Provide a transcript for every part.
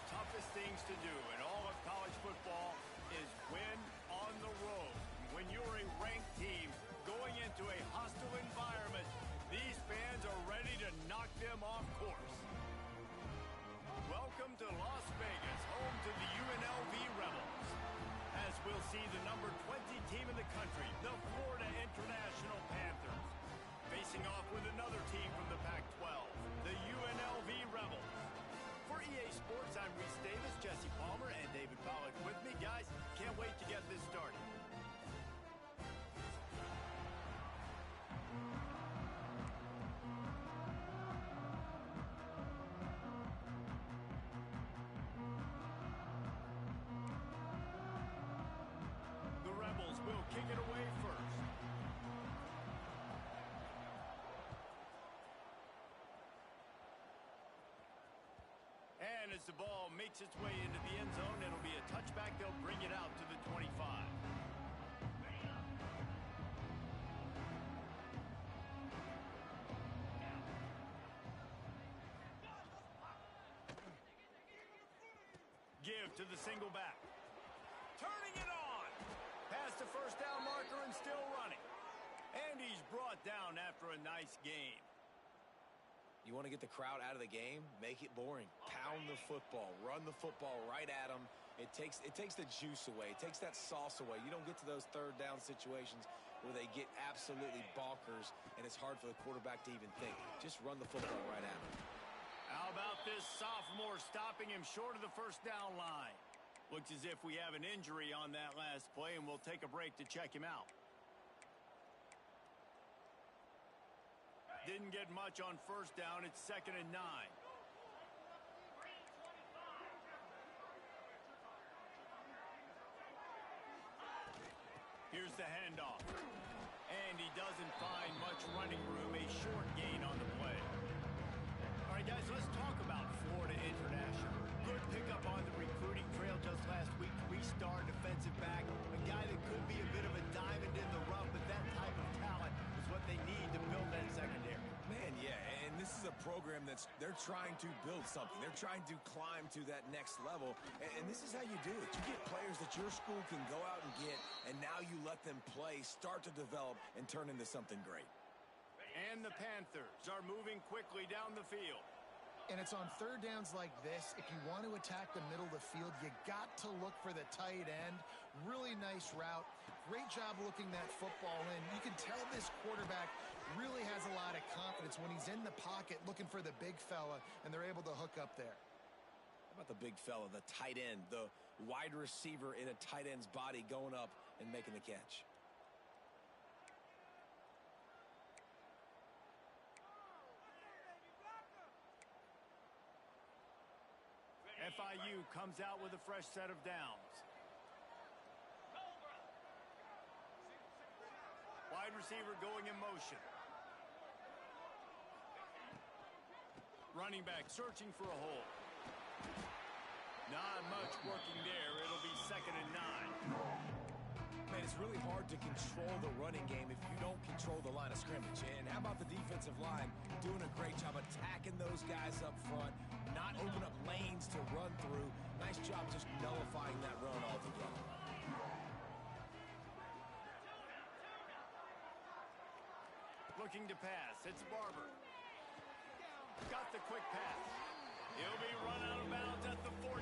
toughest things to do in all of college football is win on the road. When you're a ranked team going into a hostile environment, these fans are ready to knock them off course. Welcome to Las Vegas, home to the UNLV Rebels. As we'll see the number 20 team in the country, the Florida International Panthers, facing off with another team from the Pac-12, the UNLV Rebels. For EA Sports, I'm Reese Davis, Jesse Palmer, and David Pollack with me. Guys, can't wait to get this started. The Rebels will kick it away first. And as the ball makes its way into the end zone, it'll be a touchback. They'll bring it out to the 25. Give to the single back. Turning it on. Past the first down marker and still running. And he's brought down after a nice gain. You want to get the crowd out of the game? Make it boring. Pound the football. Run the football right at them. It takes the juice away. It takes that sauce away. You don't get to those third down situations where they get absolutely bonkers and it's hard for the quarterback to even think. Just run the football right at them. How about this sophomore stopping him short of the first down line? Looks as if we have an injury on that last play, and we'll take a break to check him out. Didn't get much on first down. It's 2nd and 9. Here's the handoff. And he doesn't find much running room. A short gain on the play. All right, guys, let's talk about Florida International. Good pickup on the recruiting trail just last week. 3-star defensive back. A guy that could be a bit of a diamond in the rough, but that type of talent is what they need to build that secondary. Man, yeah, and this is a program they're trying to build something. They're trying to climb to that next level, and this is how you do it. You get players that your school can go out and get, and now you let them play, start to develop, and turn into something great. And the Panthers are moving quickly down the field. And it's on third downs like this. If you want to attack the middle of the field, you got to look for the tight end. Really nice route. Great job looking that football in. You can tell this quarterback really has a lot of confidence when he's in the pocket looking for the big fella, and they're able to hook up there. How about the big fella, the tight end, the wide receiver in a tight end's body going up and making the catch? FIU comes out with a fresh set of downs. Wide receiver going in motion. Running back searching for a hole. Not much working there. It'll be 2nd and 9. Man, it's really hard to control the running game if you don't control the line of scrimmage. And how about the defensive line doing a great job attacking those guys up front, not open up lanes to run through. Nice job just nullifying that run altogether. Looking to pass. It's Barber. Got the quick pass. He'll be run out of bounds at the 14.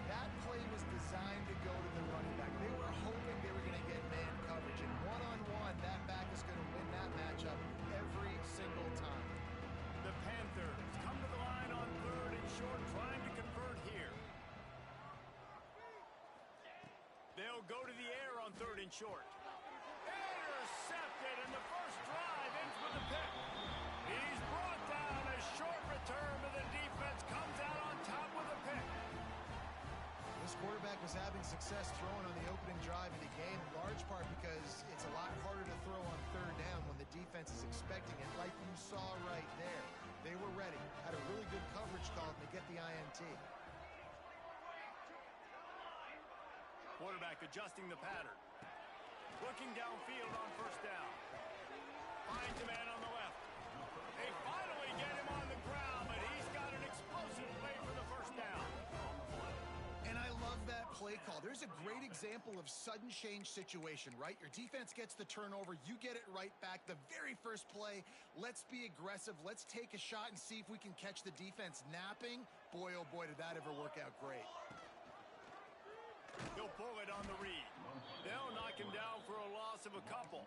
That play was designed to go to the running back. They were hoping they were going to get man coverage. And one-on-one, that back is going to win that matchup every single time. The Panthers come to the line on 3rd and short, trying to convert here. They'll go to the air on 3rd and short. Intercepted, and the first drive ends with a pick. He's brought down. A short return, but the defense comes out on top with a pick. This quarterback was having success throwing on the opening drive of the game, in large part because it's a lot harder to throw on 3rd down when the defense is expecting it, like you saw right there. They were ready, had a really good coverage call to get the INT. Quarterback adjusting the pattern. Looking downfield on first down. Finds a man on the left. They finally get him on the ground, but he's got an explosive play for the first There's a great example of sudden change situation, right? Your defense gets the turnover, you get it right back. The very first play, let's be aggressive. Let's take a shot and see if we can catch the defense napping. Boy, oh boy, did that ever work out great. He'll pull it on the read. They'll knock him down for a loss of a couple.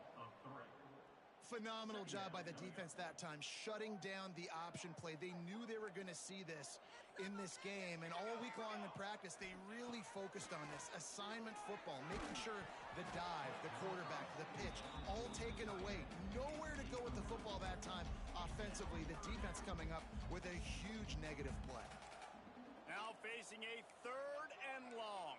Phenomenal job by the defense that time, shutting down the option play. They knew they were going to see this in this game, and all week long in practice, they really focused on this assignment football, making sure the dive, the quarterback, the pitch, all taken away. Nowhere to go with the football that time offensively. The defense coming up with a huge negative play. Now facing a 3rd and long.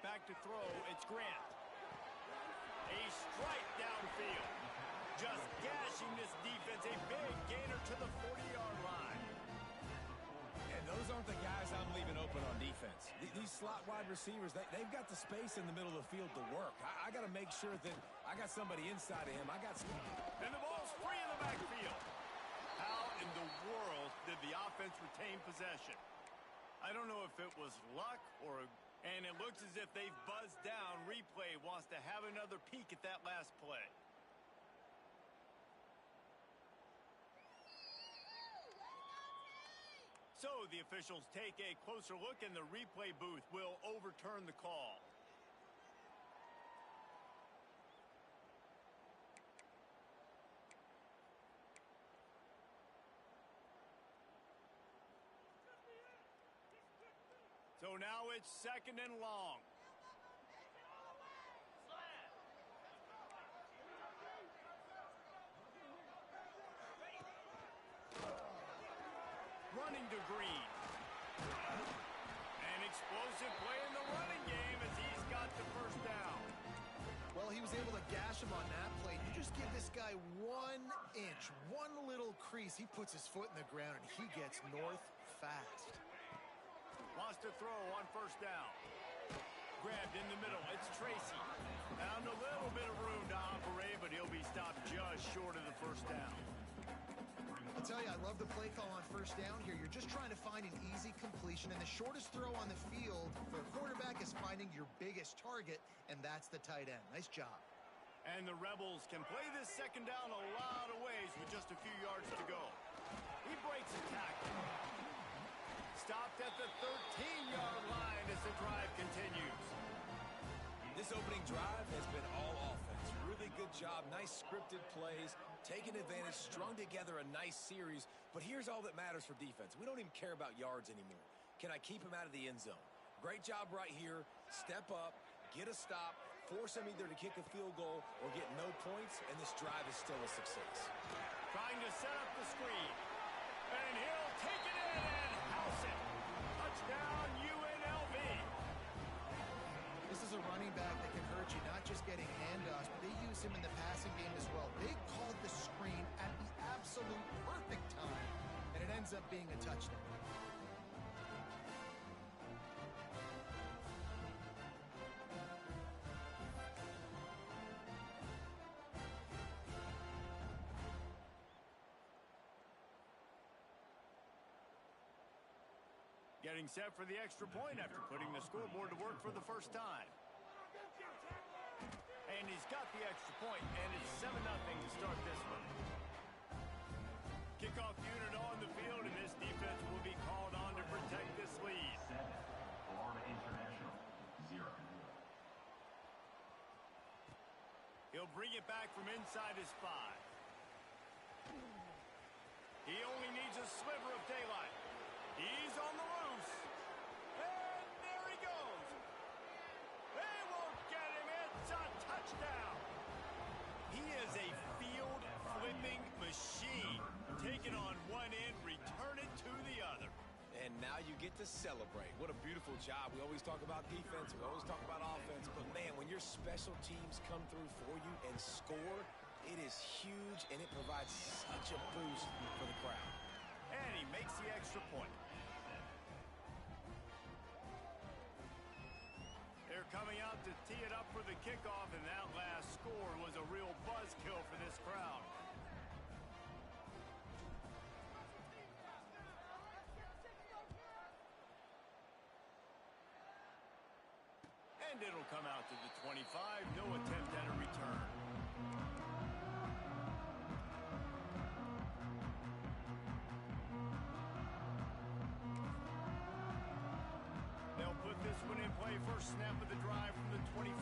Back to throw, it's Grant. A strike downfield. Just gashing this defense, a big gainer to the 40-yard line. And those aren't the guys I'm leaving open on defense. These slot wide receivers, they've got the space in the middle of the field to work. I got to make sure that I got somebody inside of him. And the ball's free in the backfield. How in the world did the offense retain possession? I don't know if it was luck or... And it looks as if they've buzzed down. Replay wants to have another peek at that last play. So the officials take a closer look, and the replay booth will overturn the call. So now it's 2nd and long. Running to Green. An explosive play in the running game as he's got the 1st down. Well, he was able to gash him on that play. You just give this guy 1 inch, one little crease. He puts his foot in the ground, and he gets north fast. Wants to throw on 1st down. Grabbed in the middle. It's Tracy. Found a little bit of room to operate, but he'll be stopped just short of the 1st down. I'll tell you, I love the play call on 1st down here. You're just trying to find an easy completion, and the shortest throw on the field for a quarterback is finding your biggest target, and that's the tight end. Nice job. And the Rebels can play this 2nd down a lot of ways with just a few yards to go. He breaks a tackle. Stopped at the 13-yard line as the drive continues. This opening drive has been all offense. Really good job. Nice scripted plays. Taking advantage. Strung together a nice series. But here's all that matters for defense. We don't even care about yards anymore. Can I keep him out of the end zone? Great job right here. Step up. Get a stop. Force him either to kick a field goal or get no points. And this drive is still a success. Trying to set up the screen. And he'll take it in and house it. Touchdown, UNLV. This is a running back that can hurt you, not just getting handoffs, but they use him in the passing game as well. They called the screen at the absolute perfect time, and it ends up being a touchdown. Getting set for the extra point after putting the scoreboard to work for the 1st time. And he's got the extra point, and it's 7-0 to start this one. Kickoff unit on the field, and this defense will be called on to protect this lead. 7, Florida International, 0. He'll bring it back from inside his 5. He only needs a sliver of daylight. He's on the loose. And there he goes. They won't get him. It's a touchdown. He is a field-flipping machine. Take it on one end, return it to the other. And now you get to celebrate. What a beautiful job. We always talk about defense. We always talk about offense. But, man, when your special teams come through for you and score, it is huge, and it provides such a boost for the crowd. And he makes the extra point. They're coming out out to tee it up for the kickoff, and that last score was a real buzzkill for this crowd. And it'll come out to the 25. No attempt at a return. They'll put this one in play. First snap of the drive from the 25.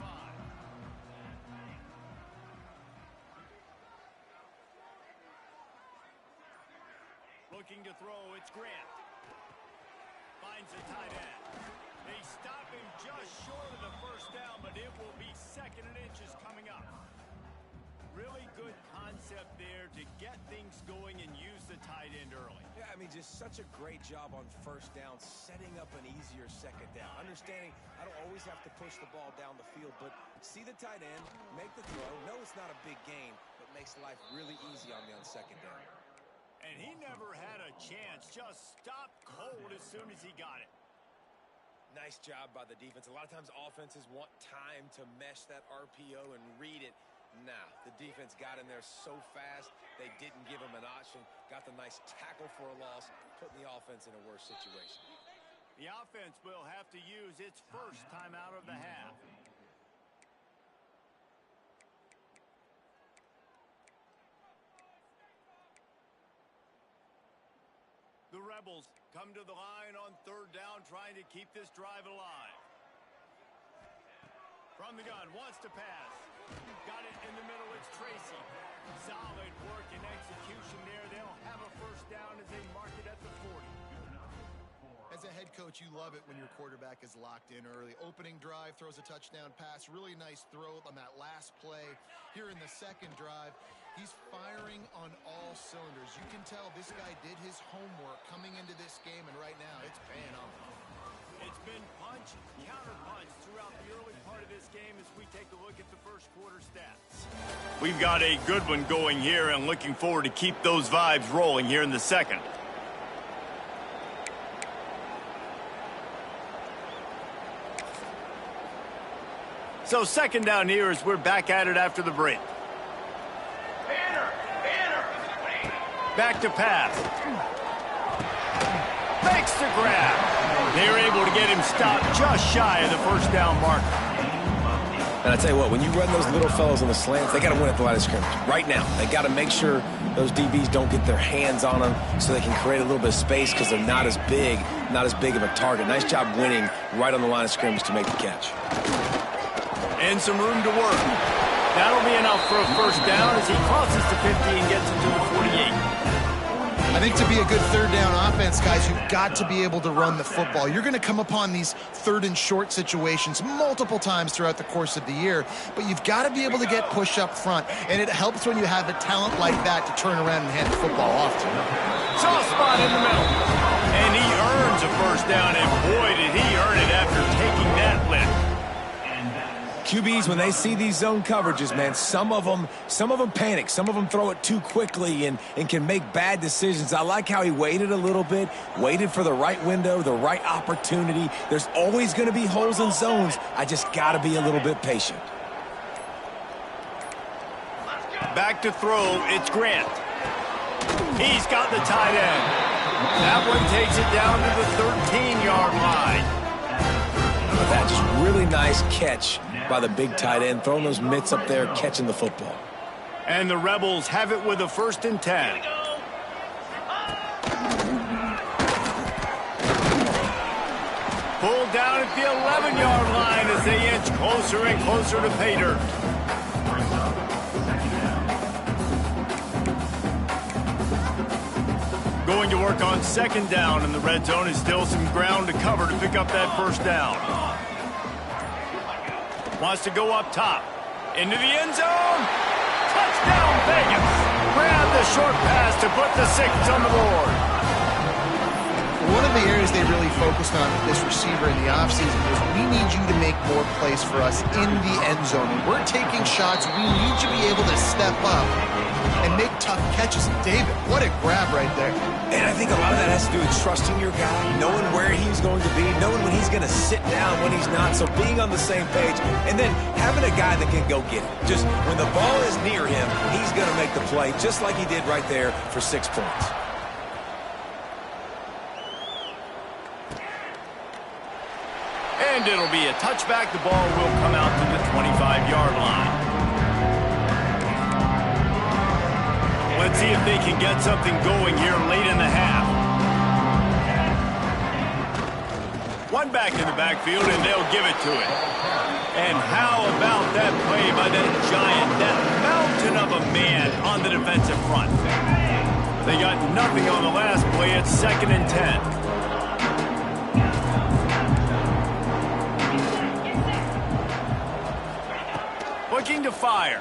Looking to throw, it's Grant. Finds a tight end. They stop him just short of the first down, but it will be 2nd and inches coming up. Really good concept there to get things going and use the tight end early. Yeah, I mean, just such a great job on first down, setting up an easier second down. Understanding I don't always have to push the ball down the field, but see the tight end, make the throw. No, it's not a big gain, but makes life really easy on me on second down. And he never had a chance, just stopped cold as soon as he got it. Nice job by the defense. A lot of times offenses want time to mesh that RPO and read it. Nah, the defense got in there so fast, they didn't give him an option. Got the nice tackle for a loss, putting the offense in a worse situation. The offense will have to use its first time out of the half. The Rebels come to the line on 3rd down, trying to keep this drive alive. From the gun, wants to pass. Got it in the middle, it's Tracy. Solid work and execution there. They'll have a first down as they mark it at the 40. As a head coach, you love it when your quarterback is locked in early. Opening drive, throws a touchdown pass. Really nice throw on that last play. Here in the 2nd drive, he's firing on all cylinders. You can tell this guy did his homework coming into this game, and right now it's paying off. It's been punch, counter-punch throughout the early part of this game as we take a look at the first quarter stats. We've got a good one going here and looking forward to keep those vibes rolling here in the 2nd. So 2nd down here as we're back at it after the break. Back to pass. Makes the grab. They're able to get him stopped just shy of the first down marker. And I tell you what, when you run those little fellows on the slants, they got to win at the line of scrimmage. Right now, they got to make sure those DBs don't get their hands on them so they can create a little bit of space because they're not as big of a target. Nice job winning right on the line of scrimmage to make the catch. And some room to work. That'll be enough for a first down as he crosses the 50 and gets it to the 48. I think to be a good 3rd down offense, guys, you've got to be able to run the football. You're going to come upon these 3rd and short situations multiple times throughout the course of the year, but you've got to be able to get push up front, and it helps when you have a talent like that to turn around and hand the football off to. Soft spot in the middle. And he earns a first down, and boy, did he earn it after taking that lift. QBs, when they see these zone coverages, man, some of them panic. Some of them throw it too quickly and can make bad decisions. I like how he waited a little bit, waited for the right window, the right opportunity. There's always going to be holes in zones. I just got to be a little bit patient. Back to throw, it's Grant. He's got the tight end. That one takes it down to the 13-yard line. That just really nice catch by the big tight end, throwing those mitts up there, catching the football. And the Rebels have it with a 1st and 10. Pulled down at the 11-yard line as they inch closer and closer to pay dirt. Going to work on 2nd down, and the red zone is still some ground to cover to pick up that first down. Wants to go up top. Into the end zone. Touchdown, Vegas. Grab the short pass to put the 6 on the board. one of the areas they really focused on with this receiver in the offseason was we need you to make more plays for us in the end zone. When we're taking shots, we need you to be able to step up and make tough catches. David, what a grab right there. And I think a lot of that has to do with trusting your guy, knowing where he's going to be, knowing when he's going to sit down, when he's not. So being on the same page, and then having a guy that can go get it. Just when the ball is near him, he's going to make the play, just like he did right there for 6 points. And it'll be a touchback. The ball will come out to the 25-yard line. Let's see if they can get something going here late in the half. One back in the backfield, and they'll give it to it. And how about that play by that giant, that mountain of a man on the defensive front? They got nothing on the last play. It's 2nd and 10. Looking to fire.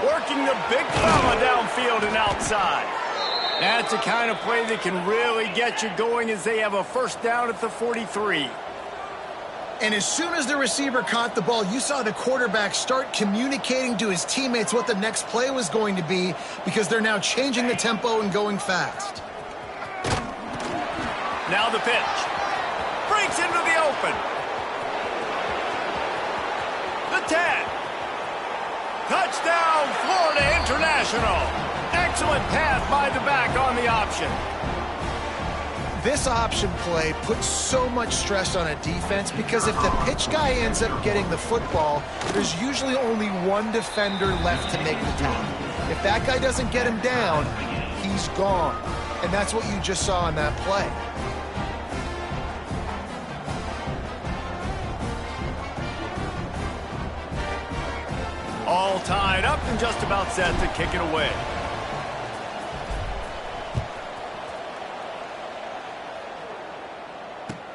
Working the big fella downfield and outside. That's the kind of play that can really get you going as they have a first down at the 43. And as soon as the receiver caught the ball, you saw the quarterback start communicating to his teammates what the next play was going to be because they're now changing the tempo and going fast. Now the pitch. Breaks into the open. The 10. Touchdown, Florida International. Excellent pass by the back on the option. This option play puts so much stress on a defense because if the pitch guy ends up getting the football, there's usually only one defender left to make the tackle. If that guy doesn't get him down, he's gone. And that's what you just saw in that play. All tied up and just about set to kick it away.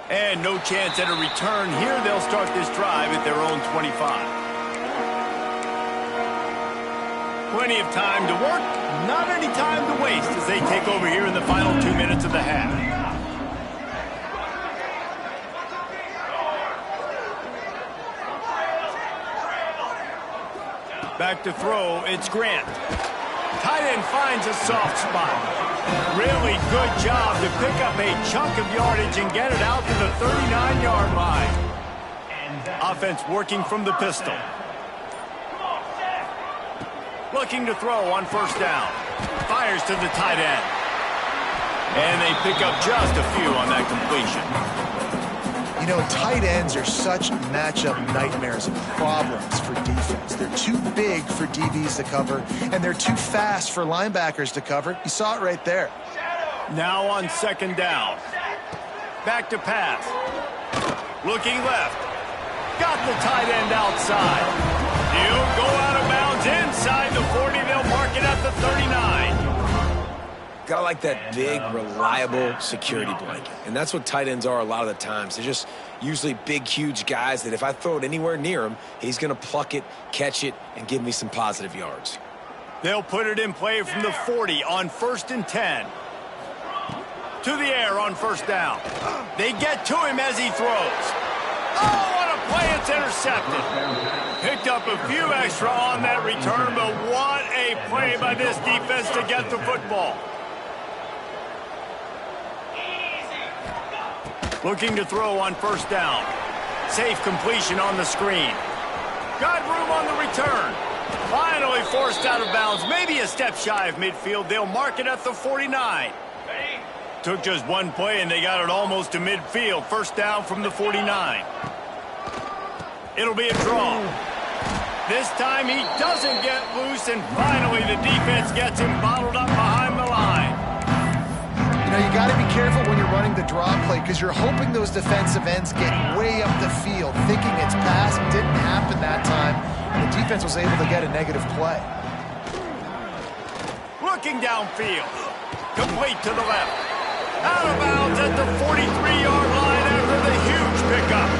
And no chance at a return here. They'll start this drive at their own 25. Plenty of time to work, not any time to waste as they take over here in the final 2 minutes of the half. Back to throw, it's Grant. Tight end finds a soft spot. Really good job to pick up a chunk of yardage and get it out to the 39-yard line. Offense working from the pistol. Looking to throw on first down. Fires to the tight end. And they pick up just a few on that completion. You know, tight ends are such matchup nightmares and problems for defense. They're too big for DBs to cover, and they're too fast for linebackers to cover. You saw it right there. Now on second down. Back to pass. Looking left. Got the tight end outside. He'll go out of bounds inside the 40. They'll mark it at the 39. Gotta like that big, reliable security blanket. And that's what tight ends are a lot of the times. They're just usually big, huge guys that if I throw it anywhere near him, he's going to pluck it, catch it, and give me some positive yards. They'll put it in play from the 40 on 1st and 10. To the air on first down. They get to him as he throws. Oh, what a play. It's intercepted. Picked up a few extra on that return, but what a play by this defense to get the football. Looking to throw on first down. Safe completion on the screen. Got room on the return. Finally forced out of bounds. Maybe a step shy of midfield. They'll mark it at the 49. Took just one play and they got it almost to midfield. First down from the 49. It'll be a draw. This time he doesn't get loose, and finally the defense gets him bottled up behind the line. You know, you got to be careful when you're running the draw play because you're hoping those defensive ends get way up the field, thinking it's pass. Didn't happen that time, and the defense was able to get a negative play. Looking downfield. Complete to the left. Out of bounds at the 43-yard line after the huge pickup.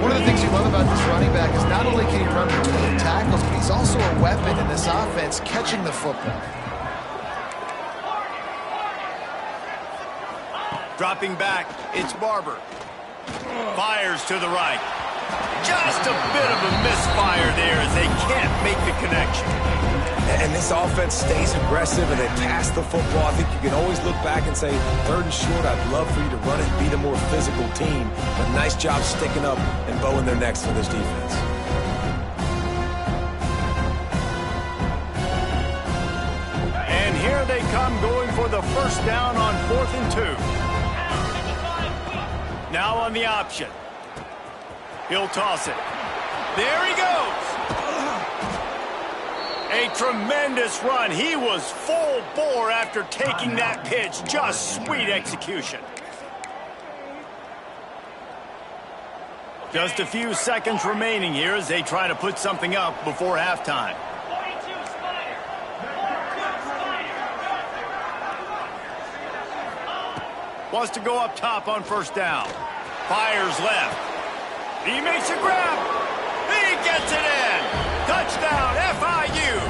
One of the things you love about this running back is not only can he run between tackles, but he's also a weapon in this offense catching the football. Dropping back, it's Barber. Fires to the right. Just a bit of a misfire there as they can't make the connection. And this offense stays aggressive and they pass the football. I think you can always look back and say, 3rd and short, I'd love for you to run it and be the more physical team. But nice job sticking up and bowing their necks for this defense. And here they come going for the first down on 4th and 2. Now on the option. He'll toss it. There he goes. A tremendous run. He was full bore after taking that pitch. Just sweet execution. Just a few seconds remaining here as they try to put something up before halftime. Wants to go up top on first down. Fires left. He makes a grab. He gets it in. Touchdown, FIU.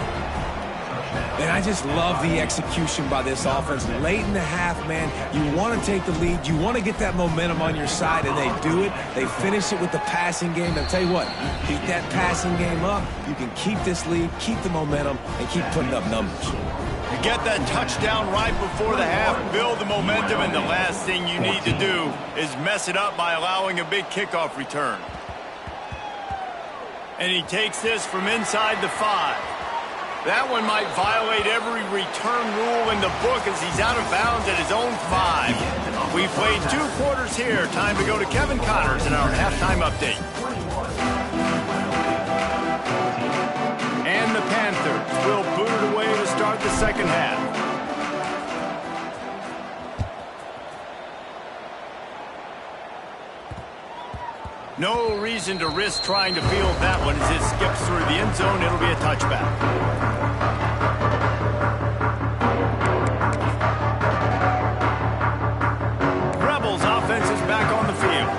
And I just love the execution by this offense. Late in the half, man, you want to take the lead. You want to get that momentum on your side, and they do it. They finish it with the passing game. I'll tell you what, keep that passing game up. You can keep this lead, keep the momentum, and keep putting up numbers. You get that touchdown right before the half, build the momentum, and the last thing you need to do is mess it up by allowing a big kickoff return. And he takes this from inside the 5. That one might violate every return rule in the book as he's out of bounds at his own 5. We played 2 quarters here. Time to go to Kevin Connors in our halftime update. And the Panthers will boot it away to start the second half. No reason to risk trying to field that one as it skips through the end zone. It'll be a touchback. Rebels offense is back on the field.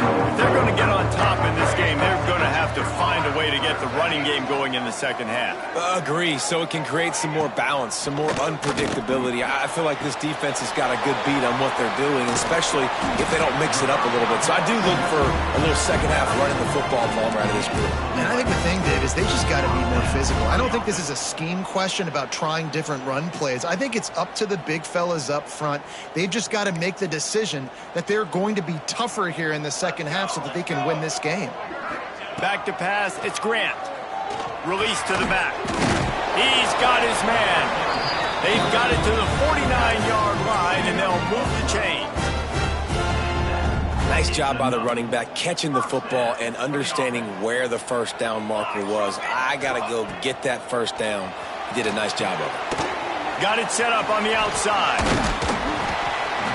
If they're going to get on top in this game, they're going to have to find a way to get the running game going in the second half. Agree, so it can create some more balance, some more unpredictability. I feel like this defense has got a good beat on what they're doing, especially if they don't mix it up a little bit. So I do look for a little second half running the football ball out of this group. And I think the thing, Dave, is they just got to be more physical. I don't think this is a scheme question about trying different run plays. I think it's up to the big fellas up front. They've just got to make the decision that they're going to be tougher here in the second half so that they can win this game. Back to pass, it's Grant. Release to the back. He's got his man. They've got it to the 49-yard line, and they'll move the chains. Nice job by the running back, catching the football and understanding where the first down marker was. I got to go get that first down. He did a nice job of it. Got it set up on the outside.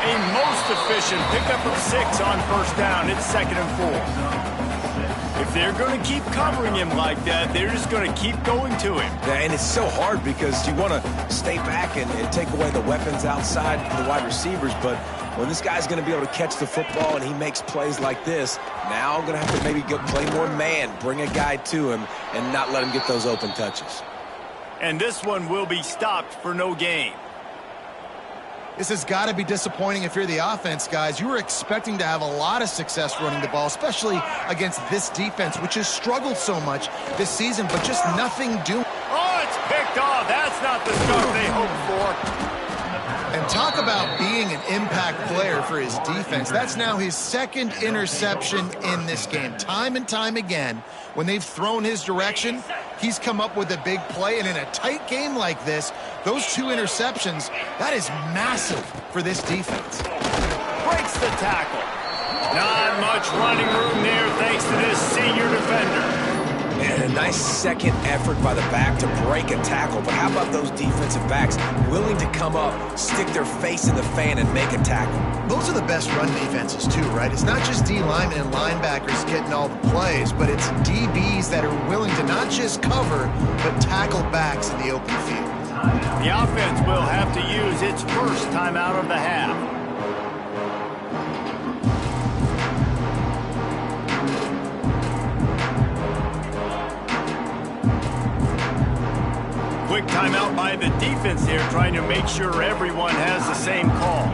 A most efficient pickup of 6 on first down. It's 2nd and 4. If they're going to keep covering him like that, they're just going to keep going to him. Yeah, and it's so hard because you want to stay back and take away the weapons outside for the wide receivers, but when this guy's going to be able to catch the football and he makes plays like this, now I'm going to have to maybe go play more man, bring a guy to him, and not let him get those open touches. And this one will be stopped for no gain. This has got to be disappointing if you're the offense, guys. You were expecting to have a lot of success running the ball, especially against this defense, which has struggled so much this season, but just nothing doing. Oh, it's picked off. That's not the stuff they hoped for. And talk about being an impact player for his defense. That's now his 2nd interception in this game. Time and time again, when they've thrown his direction, he's come up with a big play. And in a tight game like this, those 2 interceptions, that is massive for this defense. Breaks the tackle. Not much running room there thanks to this senior defender. And a nice second effort by the back to break a tackle. But how about those defensive backs willing to come up, stick their face in the fan, and make a tackle? Those are the best run defenses too, right? It's not just D linemen and linebackers getting all the plays, but it's DBs that are willing to not just cover, but tackle backs in the open field. The offense will have to use its first timeout of the half. Quick timeout by the defense here, trying to make sure everyone has the same call.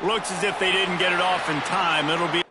Looks as if they didn't get it off in time. It'll be